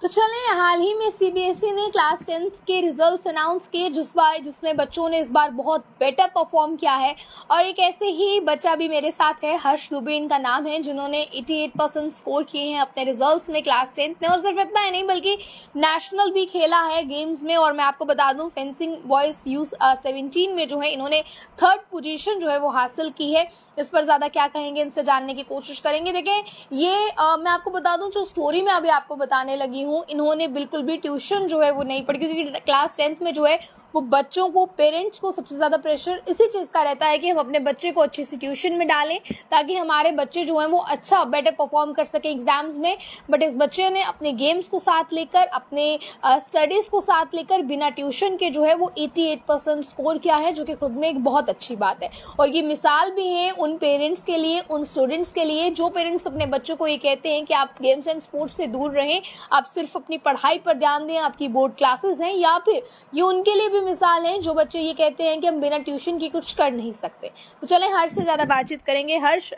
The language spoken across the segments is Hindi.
तो चलें, हाल ही में सीबीएसई ने क्लास 10th के रिजल्ट्स अनाउंस किए जिसमें बच्चों ने इस बार बहुत बेटर परफॉर्म किया है। और एक ऐसे ही बच्चा भी मेरे साथ है, हर्ष दुबे इनका नाम है, जिन्होंने 88% स्कोर किए हैं अपने रिजल्ट्स में क्लास 10th में। और सिर्फ इतना ही नहीं बल्कि नेशनल भी खेला है गेम्स में। और मैं आपको बता दूं, फेंसिंग बॉयज U17 में जो है इन्होंने 3rd पोजीशन जो है वो हासिल की है। इस पर ज़्यादा क्या कहेंगे, इनसे जानने की कोशिश करेंगे। देखें, ये मैं आपको बता दूं, जो स्टोरी मैं अभी आपको बताने लगी हूँ, इन्होंने बिल्कुल भी ट्यूशन जो है वो नहीं पढ़ी, क्योंकि क्लास 10th में जो है वो बच्चों को, पेरेंट्स को सबसे ज़्यादा प्रेशर इसी चीज़ का रहता है कि हम अपने बच्चे को अच्छी सी ट्यूशन में डालें ताकि हमारे बच्चे जो हैं वो अच्छा बेटर परफॉर्म कर सकें एग्जाम्स में। बट इस बच्चे ने अपने गेम्स को साथ लेकर, अपने स्टडीज़ को साथ लेकर बिना ट्यूशन के जो है वो 88% स्कोर किया है, जो कि खुद में एक बहुत अच्छी बात है। और ये मिसाल भी है उन पेरेंट्स के लिए, उन स्टूडेंट्स के लिए जो पेरेंट्स अपने बच्चों को ये कहते हैं कि आप गेम्स एंड स्पोर्ट्स से दूर रहें, आप सिर्फ अपनी पढ़ाई पर ध्यान दें, आपकी बोर्ड क्लासेस हैं। या फिर ये उनके लिए भी मिसाल है जो बच्चे ये कहते हैं कि हम बिना ट्यूशन की कुछ कर नहीं सकते। तो चलें, हर्ष से ज़्यादा बातचीत करेंगे। Harsh,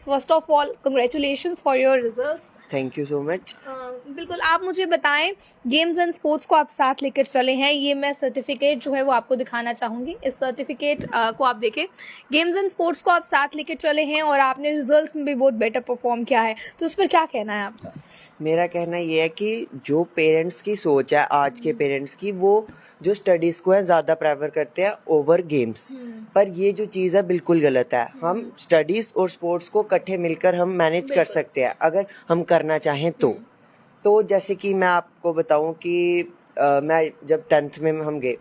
first of all congratulations for your results. Thank you so much. बिल्कुल, आप मुझे बताएं, गेम्स एंड स्पोर्ट्स को आप साथ लेकर चले हैं, ये मैं सर्टिफिकेट जो है वो आपको दिखाना चाहूँगी। इस सर्टिफिकेट को आप देखें, गेम्स एंड स्पोर्ट्स को आप साथ लेकर चले हैं और आपने रिजल्ट्स में भी बहुत बेटर परफॉर्म किया है, तो उस पर क्या कहना है आपका? मेरा कहना ये है कि जो पेरेंट्स की सोच है आज के पेरेंट्स की, वो जो स्टडीज़ को है ज़्यादा प्रेफर करते हैं ओवर गेम्स। पर ये जो चीज़ है बिल्कुल गलत है। हम स्टडीज़ और स्पोर्ट्स को इकट्ठे मिलकर हम मैनेज कर सकते हैं अगर हम करना चाहें तो जैसे कि मैं आपको बताऊं कि मैं जब 10th में हम गए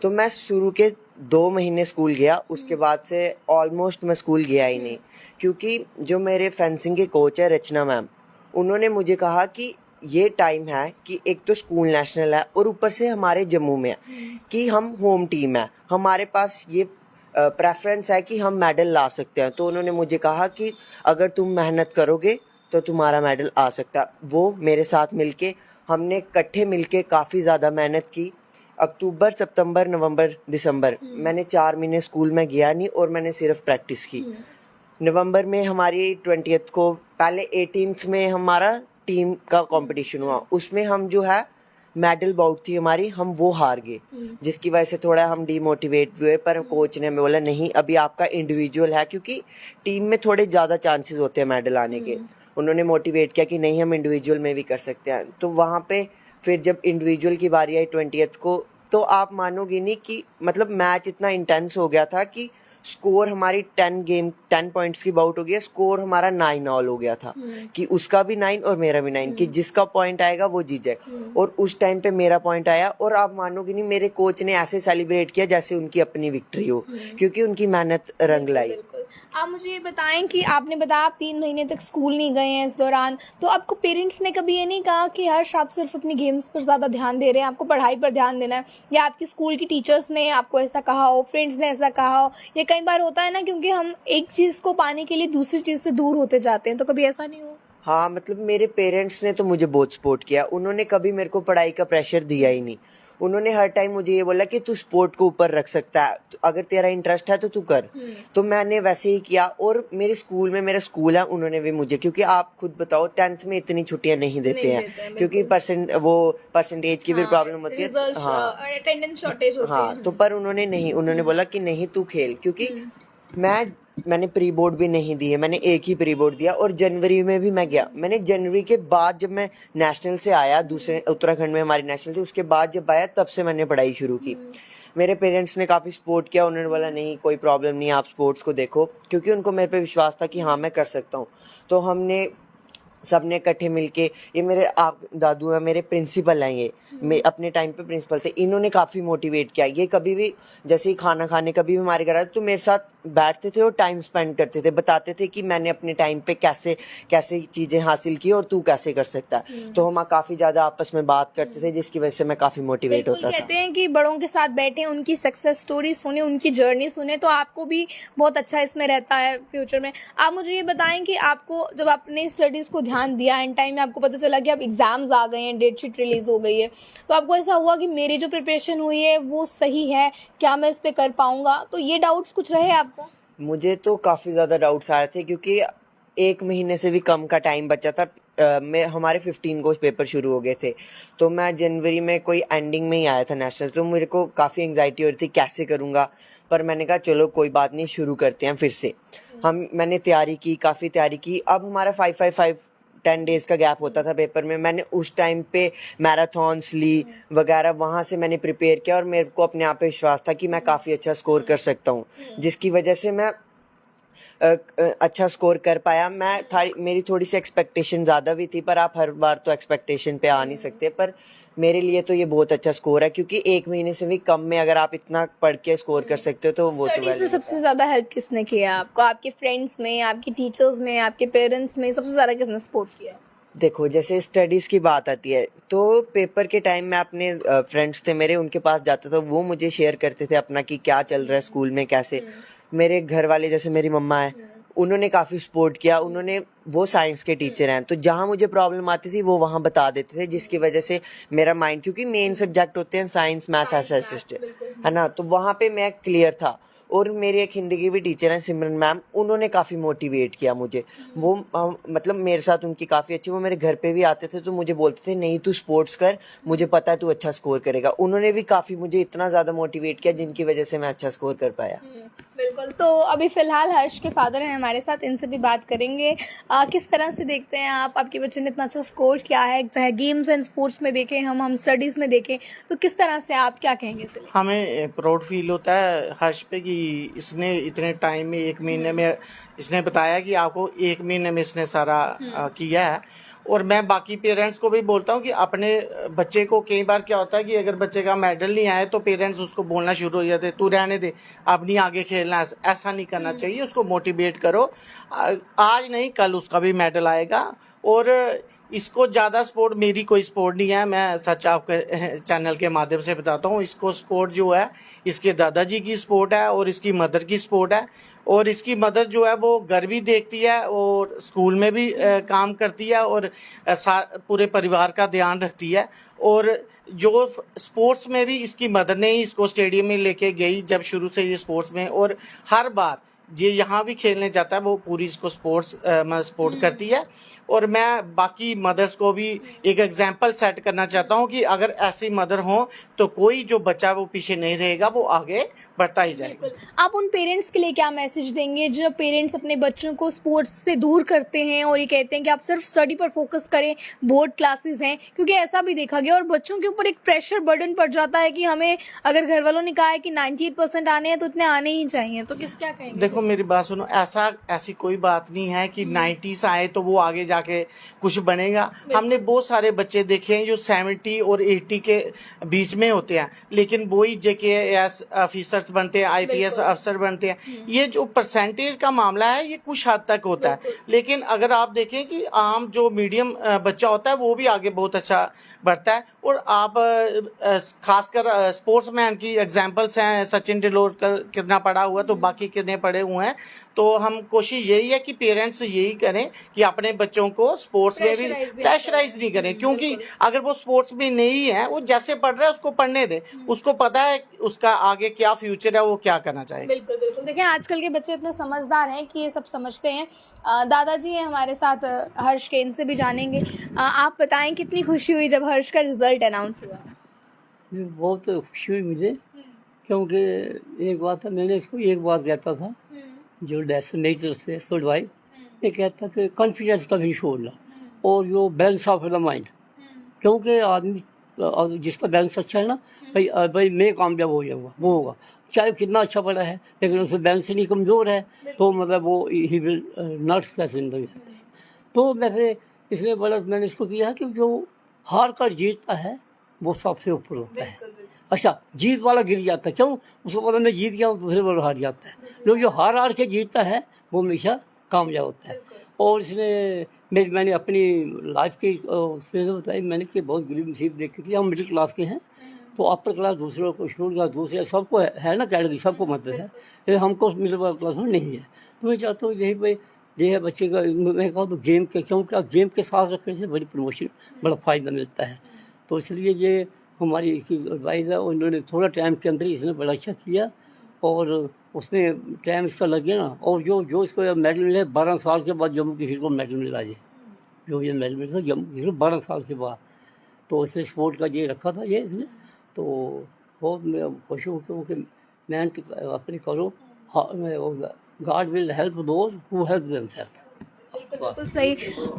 तो मैं शुरू के 2 महीने स्कूल गया, उसके बाद से ऑलमोस्ट मैं स्कूल गया ही नहीं, क्योंकि जो मेरे फेंसिंग के कोच है रचना मैम, उन्होंने मुझे कहा कि ये टाइम है कि एक तो स्कूल नेशनल है और ऊपर से हमारे जम्मू में है कि हम होम टीम है, हमारे पास ये प्रेफरेंस है कि हम मेडल ला सकते हैं। तो उन्होंने मुझे कहा कि अगर तुम मेहनत करोगे तो तुम्हारा मेडल आ सकता है। वो मेरे साथ मिलके, हमने इकट्ठे मिलके काफ़ी ज़्यादा मेहनत की। अक्टूबर, सितंबर, नवंबर, दिसंबर मैंने 4 महीने स्कूल में गया नहीं और मैंने सिर्फ प्रैक्टिस की। नवंबर में हमारी 20th को, पहले 18th में हमारा टीम का कंपटीशन हुआ, उसमें हम जो है मेडल बाउट थी हमारी, हम वो हार गए, जिसकी वजह से थोड़ा हम डीमोटिवेट हुए। पर कोच ने हमें बोला नहीं, अभी आपका इंडिविजुअल है, क्योंकि टीम में थोड़े ज़्यादा चांसेस होते हैं मेडल आने के। उन्होंने मोटिवेट किया कि नहीं, हम इंडिविजुअल में भी कर सकते हैं। तो वहाँ पे फिर जब इंडिविजुअल की बारी आई 20th को, तो आप मानोगे नहीं कि मतलब मैच इतना इंटेंस हो गया था कि स्कोर हमारी 10 पॉइंट्स की बाउट हो गया, स्कोर हमारा 9 ऑल हो गया था कि उसका भी 9 और मेरा भी 9, कि जिसका पॉइंट आएगा वो जीत जाए। और उस टाइम पे मेरा पॉइंट आया और आप मानोगे नहीं, मेरे कोच ने ऐसे सेलिब्रेट किया जैसे उनकी अपनी विक्ट्री हो, क्योंकि उनकी मेहनत रंग लाई। आप मुझे ये बताएं कि आपने बताया आप 3 महीने तक स्कूल नहीं गए हैं इस दौरान, तो आपको पेरेंट्स ने कभी ये नहीं कहा कि हर्ष आप सिर्फ अपनी गेम्स पर ज़्यादा ध्यान दे रहे हैं, आपको पढ़ाई पर ध्यान देना है? या आपकी स्कूल की टीचर्स ने आपको ऐसा कहा हो, फ्रेंड्स ने ऐसा कहा हो? ये कई बार होता है ना, क्योंकि हम एक चीज़ को पाने के लिए दूसरी चीज़ से दूर होते जाते हैं, तो कभी ऐसा नहीं हुआ? हाँ, मतलब मेरे पेरेंट्स ने तो मुझे बहुत सपोर्ट किया, उन्होंने कभी मेरे को पढ़ाई का प्रेशर दिया ही नहीं। उन्होंने हर टाइम मुझे ये बोला कि तू स्पोर्ट को ऊपर रख सकता है, तो अगर तेरा इंटरेस्ट है तो तू कर। तो मैंने वैसे ही किया। और मेरे स्कूल में, मेरा स्कूल है, उन्होंने भी मुझे, क्योंकि आप खुद बताओ 10th में इतनी छुट्टियां नहीं देते हैं, क्योंकि परसेंटेज की भी प्रॉब्लम होती है। हाँ, अटेंडेंस शॉर्टेज होती है। हाँ, तो पर उन्होंने नहीं, उन्होंने बोला कि नहीं तू खेल, क्योंकि मैंने प्री बोर्ड भी नहीं दिए, मैंने एक ही प्री बोर्ड दिया। और जनवरी में भी मैं गया, मैंने जनवरी के बाद जब मैं नेशनल से आया, दूसरे उत्तराखंड में हमारी नेशनल थी, उसके बाद जब आया तब से मैंने पढ़ाई शुरू की। मेरे पेरेंट्स ने काफ़ी सपोर्ट किया, उन्होंने बोला नहीं कोई प्रॉब्लम नहीं, आप स्पोर्ट्स को देखो, क्योंकि उनको मेरे पे विश्वास था कि हाँ मैं कर सकता हूँ। तो हमने सबने इकट्ठे मिलके, ये मेरे आप दादू हैं, मेरे प्रिंसिपल हैं, ये मैं अपने टाइम पे प्रिंसिपल थे, इन्होंने काफ़ी मोटिवेट किया। ये कभी भी जैसे ही खाना खाने कभी भी हमारे घर आते तो मेरे साथ बैठते थे और टाइम स्पेंड करते थे, बताते थे कि मैंने अपने टाइम पे कैसे कैसे चीज़ें हासिल की और तू कैसे कर सकता है। तो हम काफ़ी ज़्यादा आपस में बात करते थे, जिसकी वजह से मैं काफ़ी मोटिवेट होता था। कहते हैं कि बड़ों के साथ बैठे, उनकी सक्सेस स्टोरी सुने, उनकी जर्नी सुने, तो आपको भी बहुत अच्छा इसमें रहता है फ्यूचर में। आप मुझे ये बताएं कि आपको जब आपने स्टडीज़ को ध्यान दिया, एंड टाइम में आपको पता चला कि अब एग्जाम्स आ गए हैं, डेट शीट रिलीज हो गई है, तो आपको ऐसा हुआ कि मेरी जो प्रिपरेशन हुई है वो सही है, क्या मैं इस पे कर पाऊंगा? तो ये डाउट्स कुछ रहे आपको? मुझे तो काफ़ी ज़्यादा डाउट्स आ रहे थे, क्योंकि 1 महीने से भी कम का टाइम बचा था। में हमारे 15 को पेपर शुरू हो गए थे, तो मैं जनवरी में कोई एंडिंग में ही आया था नेशनल, तो मेरे को काफ़ी एंग्जाइटी हो रही थी कैसे करूँगा, पर मैंने कहा चलो कोई बात नहीं, शुरू करते हैं फिर से। मैंने तैयारी की, काफ़ी तैयारी की। अब हमारा 10 डेज़ का गैप होता था पेपर में, मैंने उस टाइम पे मैराथॉन्स ली वगैरह, वहाँ से मैंने प्रिपेयर किया और मेरे को अपने आप पे विश्वास था कि मैं काफ़ी अच्छा स्कोर कर सकता हूँ, जिसकी वजह से मैं अच्छा स्कोर कर पाया। मेरी थोड़ी सी एक्सपेक्टेशन ज़्यादा भी थी, पर आप हर बार तो एक्सपेक्टेशन पे आ नहीं सकते, पर मेरे लिए तो ये बहुत अच्छा स्कोर है, क्योंकि 1 महीने से भी कम में अगर आप इतना पढ़ के स्कोर कर सकते हो तो वो तो स्टडीज में सबसे ज़्यादा हेल्प किसने किया आपको? आपके फ्रेंड्स में, आपके टीचर्स में, आपके पेरेंट्स में सबसे ज़्यादा किसने सपोर्ट किया? देखो, जैसे स्टडीज़ की बात आती है तो पेपर के टाइम में अपने फ्रेंड्स थे मेरे, उनके पास जाता था, वो मुझे शेयर करते थे अपना कि क्या चल रहा है स्कूल में, कैसे। मेरे घर वाले, जैसे मेरी मम्मा है, उन्होंने काफ़ी सपोर्ट किया। वो साइंस के टीचर हैं, तो जहाँ मुझे प्रॉब्लम आती थी वो वहाँ बता देते थे, जिसकी वजह से मेरा माइंड, क्योंकि मेन सब्जेक्ट होते हैं साइंस, मैथ, ऐसे है ना, तो वहाँ पे मैं क्लियर था। और मेरे एक हिंदी की भी टीचर हैं, सिमरन मैम, उन्होंने काफ़ी मोटिवेट किया मुझे। वो मतलब मेरे साथ उनकी काफ़ी अच्छी, वो मेरे घर पे भी आते थे तो मुझे बोलते थे नहीं तू स्पोर्ट्स कर, मुझे पता है तू अच्छा स्कोर करेगा। उन्होंने भी काफ़ी मुझे इतना ज़्यादा मोटिवेट किया, जिनकी वजह से मैं अच्छा स्कोर कर पाया। बिल्कुल। तो अभी फ़िलहाल हर्ष के फादर हैं हमारे साथ, इनसे भी बात करेंगे। किस तरह से देखते हैं आप, आपके बच्चे ने इतना अच्छा स्कोर किया है, चाहे गेम्स एंड स्पोर्ट्स में देखें हम स्टडीज़ में देखें, तो किस तरह से आप क्या कहेंगे इसे लेकर? हमें प्राउड फील होता है हर्ष पे कि इसने इतने टाइम में 1 महीने में, इसने बताया कि आपको 1 महीने में इसने सारा किया है। और मैं बाकी पेरेंट्स को भी बोलता हूँ कि अपने बच्चे को, कई बार क्या होता है कि अगर बच्चे का मेडल नहीं आए तो पेरेंट्स उसको बोलना शुरू हो जाते, तू रहने दे, अब नहीं आगे खेलना है। ऐसा नहीं करना चाहिए, उसको मोटिवेट करो, आज नहीं कल उसका भी मेडल आएगा। और इसको ज़्यादा सपोर्ट, मेरी कोई सपोर्ट नहीं है, मैं सच आपके चैनल के माध्यम से बताता हूँ। इसको सपोर्ट जो है इसके दादाजी की सपोर्ट है और इसकी मदर की सपोर्ट है। और इसकी मदर जो है वो घर भी देखती है और स्कूल में भी काम करती है और पूरे परिवार का ध्यान रखती है। और जो स्पोर्ट्स में भी इसकी मदर ने ही इसको स्टेडियम में लेके गई जब शुरू से ये स्पोर्ट्स में, और हर बार ये यहाँ भी खेलने जाता है वो पूरी इसको सपोर्ट करती है। और मैं बाकी मदर्स को भी एक एग्जांपल सेट करना चाहता हूँ कि अगर ऐसी मदर हो तो कोई जो बच्चा वो पीछे नहीं रहेगा, वो आगे बढ़ता ही जाएगा। आप उन पेरेंट्स के लिए क्या मैसेज देंगे जो पेरेंट्स अपने बच्चों को स्पोर्ट्स से दूर करते हैं और ये कहते हैं कि आप सिर्फ स्टडी पर फोकस करें, बोर्ड क्लासेस हैं, क्योंकि ऐसा भी देखा गया और बच्चों के ऊपर एक प्रेशर बर्डन पड़ जाता है कि हमें, अगर घर वालों ने कहा है कि 98% आने हैं तो इतने आने ही चाहिए, तो क्या कहेंगे? देखो मेरी बात सुनो, ऐसी कोई बात नहीं है कि 90 से आए तो वो आगे जाके कुछ बनेगा। हमने बहुत सारे बच्चे देखे हैं जो 70 और 80 के बीच में होते हैं, लेकिन वही JKS ऑफिसर्स बनते हैं, IPS अफसर बनते हैं। ये जो परसेंटेज का मामला है ये कुछ हद तक होता है, लेकिन अगर आप देखें कि आम जो मीडियम बच्चा होता है वो भी आगे बहुत अच्छा बढ़ता है। और आप खासकर स्पोर्ट्समैन की एग्जांपल्स हैं, सचिन तेंदुलकर कितना पढ़ा हुआ तो बाकी कितने पढ़े हुए हैं। तो हम कोशिश यही है कि पेरेंट्स यही करें कि अपने बच्चों को स्पोर्ट्स में भी प्रेशराइज नहीं करें, क्योंकि अगर वो स्पोर्ट्स में नहीं है, वो जैसे पढ़ रहा है उसको पढ़ने दें, उसको पता है उसका आगे क्या फ्यूचर है, वो क्या करना चाहेगा। बिल्कुल बिल्कुल। देखिए आजकल के बच्चे इतने समझदार हैं कि ये सब समझते हैं। दादाजी हैं हमारे साथ हर्ष के, इनसे भी जानेंगे। आप बताएं कितनी खुशी हुई जब हर्ष का रिजल्ट अनाउंस हुआ? बहुत खुशी हुई मुझे, क्योंकि एक बात है, मैंने इसको एक बात कहता था जो लेसन मेरी तरफ से इसको एडवाइस ये कहता कि कॉन्फिडेंस कभी नहीं छोड़ना, और जो बैलेंस ऑफ द माइंड, क्योंकि आदमी जिसका बैलेंस अच्छा है ना, भाई मैं कामयाब हो जाऊँगा, वो होगा, चाहे कितना अच्छा पढ़ा है, लेकिन उसमें बैलेंस नहीं कमज़ोर है तो मतलब वो he will not success in the. तो वैसे इसलिए बड़ा मैंने इसको किया है कि जो हार कर जीतता है वो सबसे ऊपर होता है। अच्छा, जीत वाला गिर जाता है, क्यों? उसको पता मैं जीत गया हूँ, दूसरे वाला हार जाता है। लोग जो हार के जीतता है वो हमेशा कामयाब होता है। और इसने मैंने अपनी लाइफ की उसमें से बताई मैंने कि बहुत गरीब नसीब देखी थी। हम मिडिल क्लास के हैं, तो अपर क्लास दूसरों को, शेड्यूल क्लास दूसरे, सबको है ना कैटेगरी, सबको मतलब है, लेकिन हमको मिडिल क्लास में नहीं है। तो मैं चाहता हूँ यही पे ये है बच्चे का, मैं कहूँ तो गेम के, क्योंकि गेम के साथ रखने से बड़ी प्रमोशन, बड़ा फ़ायदा मिलता है। तो इसलिए ये हमारी इसकी एडवाइस है। उन्होंने थोड़ा टाइम के अंदर इसने बड़ा अच्छा किया और उसने टाइम इसका लग गया ना, और जो इसको मेडल मिले 12 साल के बाद जम्मू कश्मीर को मेडल मिला जी। जो ये मैनेजमेंट था जब 12 साल के बाद, तो इसने स्पोर्ट का ये रखा था ये इसने, तो बहुत मैं खुश हूँ क्योंकि मेहनत अपनी करो, God will help those who help themselves. बिल्कुल सही,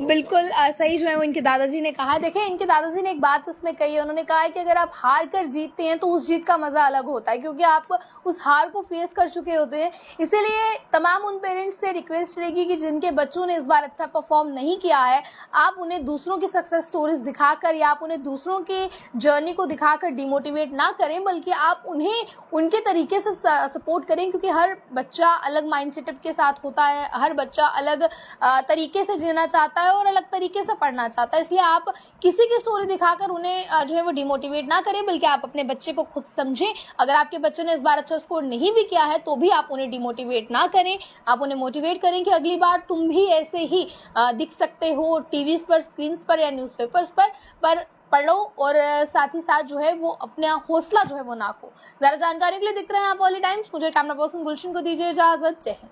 बिल्कुल सही जो है वो इनके दादाजी ने कहा। देखिए इनके दादाजी ने एक बात इसमें कही है, उन्होंने कहा है कि अगर आप हार कर जीतते हैं तो उस जीत का मज़ा अलग होता है, क्योंकि आप उस हार को फेस कर चुके होते हैं। इसीलिए तमाम उन पेरेंट्स से रिक्वेस्ट रहेगी कि जिनके बच्चों ने इस बार अच्छा परफॉर्म नहीं किया है, आप उन्हें दूसरों की सक्सेस स्टोरीज दिखाकर या आप उन्हें दूसरों की जर्नी को दिखाकर डिमोटिवेट ना करें, बल्कि आप उन्हें उनके तरीके से सपोर्ट करें, क्योंकि हर बच्चा अलग माइंड सेटअप के साथ होता है, हर बच्चा अलग तरीके से जीना चाहता है और अलग तरीके से पढ़ना चाहता है। इसलिए आप किसी की स्टोरी दिखाकर उन्हें जो है वो डिमोटिवेट ना करें, बल्कि आप अपने बच्चे को खुद समझें। अगर आपके बच्चे ने इस बार अच्छा स्कोर नहीं भी किया है तो भी आप उन्हें डिमोटिवेट ना करें, आप उन्हें मोटिवेट करें कि अगली बार तुम भी ऐसे ही दिख सकते हो टीवी पर, स्क्रीन पर या न्यूज़पेपर्स पर पढ़ो और साथ ही साथ जो है वो अपना हौसला जो है वो ना खो। ज़्यादा जानकारी के लिए दिख रहे हैं आप ऑली टाइम्स। मुझे कैमरा पर्सन गुलशन को दीजिए इजाज़त। जय हिंद।